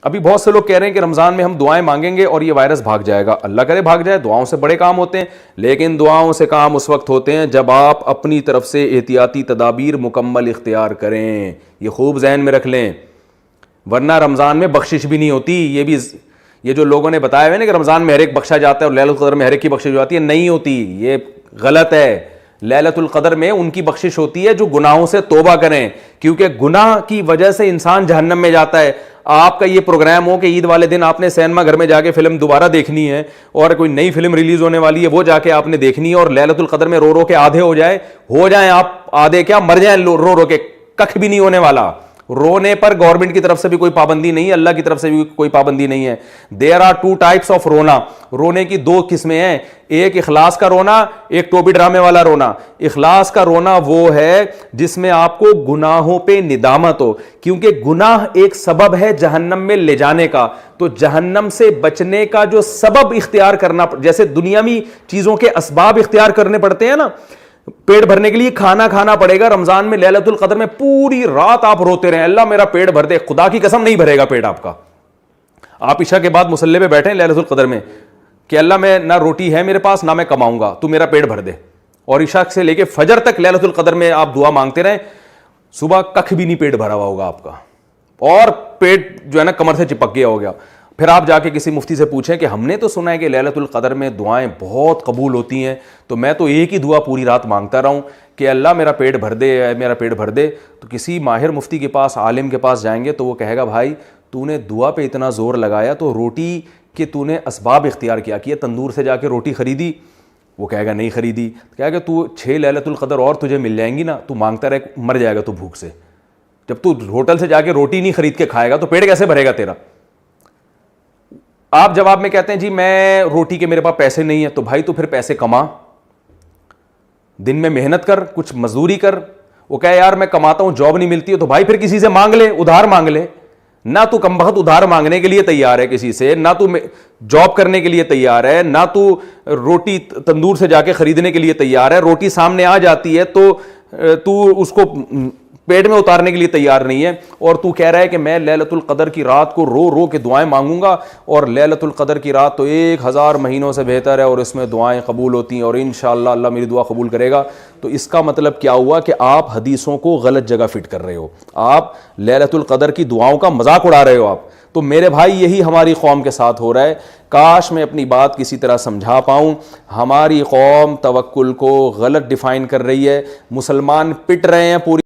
ابھی بہت سے لوگ کہہ رہے ہیں کہ رمضان میں ہم دعائیں مانگیں گے اور یہ وائرس بھاگ جائے گا. اللہ کرے بھاگ جائے, دعاؤں سے بڑے کام ہوتے ہیں, لیکن دعاؤں سے کام اس وقت ہوتے ہیں جب آپ اپنی طرف سے احتیاطی تدابیر مکمل اختیار کریں. یہ خوب ذہن میں رکھ لیں, ورنہ رمضان میں بخشش بھی نہیں ہوتی. یہ جو لوگوں نے بتایا ہے نا کہ رمضان میں ہر ایک بخشا جاتا ہے اور لیلۃ القدر میں ہر ایک کی بخشش ہو جاتی ہے, نہیں ہوتی, یہ غلط ہے. لیلۃ القدر میں ان کی بخشش ہوتی ہے جو گناہوں سے توبہ کریں, کیونکہ گناہ کی وجہ سے انسان جہنم میں جاتا ہے. آپ کا یہ پروگرام ہو کہ عید والے دن آپ نے سینما گھر میں جا کے فلم دوبارہ دیکھنی ہے اور کوئی نئی فلم ریلیز ہونے والی ہے وہ جا کے آپ نے دیکھنی ہے, اور لیلۃ القدر میں رو رو کے آدھے ہو جائیں آپ آدھے کیا مر جائیں رو رو کے, ککھ بھی نہیں ہونے والا. رونے پر گورنمنٹ کی طرف سے بھی کوئی پابندی نہیں ہے, اللہ کی طرف سے بھی کوئی پابندی نہیں ہے. There are two types of رونا. رونے کی دو قسمیں ہیں, ایک اخلاص کا رونا, ایک ٹوبی ڈرامے والا رونا. اخلاص کا رونا وہ ہے جس میں آپ کو گناہوں پہ ندامت ہو, کیونکہ گناہ ایک سبب ہے جہنم میں لے جانے کا. تو جہنم سے بچنے کا جو سبب اختیار کرنا, جیسے دنیاوی چیزوں کے اسباب اختیار کرنے پڑتے ہیں نا, پیٹ بھرنے کے لیے کھانا کھانا پڑے گا. رمضان میں لیلۃ القدر میں پوری رات آپ روتے رہیں اللہ میرا پیٹ بھر دے, خدا کی قسم نہیں بھرے گا پیٹ آپ کا. آپ عشاء کے بعد مصلی پہ بیٹھے لیلۃ القدر میں کہ اللہ میں نہ روٹی ہے میرے پاس نہ میں کماؤں گا, تو میرا پیٹ بھر دے, اور عشاء سے لے کے فجر تک لیلۃ القدر میں آپ دعا مانگتے رہیں, صبح ککھ بھی نہیں پیٹ بھرا ہوا ہوگا آپ کا, اور پیٹ جو ہے نا کمر سے چپک گیا ہو گیا. پھر آپ جا کے کسی مفتی سے پوچھیں کہ ہم نے تو سنا ہے کہ لیلۃ القدر میں دعائیں بہت قبول ہوتی ہیں, تو میں تو ایک ہی دعا پوری رات مانگتا رہا ہوں کہ اللہ میرا پیٹ بھر دے, میرا پیٹ بھر دے. تو کسی ماہر مفتی کے پاس, عالم کے پاس جائیں گے تو وہ کہے گا بھائی تو نے دعا پہ اتنا زور لگایا تو روٹی کہ تو نے اسباب اختیار کیا تندور سے جا کے روٹی خریدی, وہ کہے گا نہیں خریدی. کہے گا تو 6 لیلۃ القدر اور تجھے مل جائیں گی نا, تو مانگتا رہے, مر جائے گا تو بھوک سے. جب تو ہوٹل سے جا کے روٹی نہیں خرید کے کھائے گا تو پیٹ کیسے بھرے گا تیرا. آپ جواب میں کہتے ہیں جی میں روٹی کے میرے پاس پیسے نہیں ہیں, تو بھائی تو پھر پیسے کما, دن میں محنت کر, کچھ مزدوری کر. وہ کہے یار میں کماتا ہوں جاب نہیں ملتی ہے, تو بھائی پھر کسی سے مانگ لے, ادھار مانگ لے. نہ تو کم بخت ادھار مانگنے کے لیے تیار ہے کسی سے, نہ تو جاب کرنے کے لیے تیار ہے, نہ تو روٹی تندور سے جا کے خریدنے کے لیے تیار ہے. روٹی سامنے آ جاتی ہے تو اس کو پیٹ میں اتارنے کے لیے تیار نہیں ہے, اور تو کہہ رہا ہے کہ میں لیلۃ القدر کی رات کو رو رو کے دعائیں مانگوں گا, اور لیلۃ القدر کی رات تو 1000 مہینوں سے بہتر ہے اور اس میں دعائیں قبول ہوتی ہیں اور انشاءاللہ اللہ میری دعا قبول کرے گا. تو اس کا مطلب کیا ہوا کہ آپ حدیثوں کو غلط جگہ فٹ کر رہے ہو, آپ لیلۃ القدر کی دعاؤں کا مذاق اڑا رہے ہو آپ. تو میرے بھائی یہی ہماری قوم کے ساتھ ہو رہا ہے. کاش میں اپنی بات کسی طرح سمجھا پاؤں. ہماری قوم توکل کو غلط ڈیفائن کر رہی ہے, مسلمان پٹ رہے ہیں پوری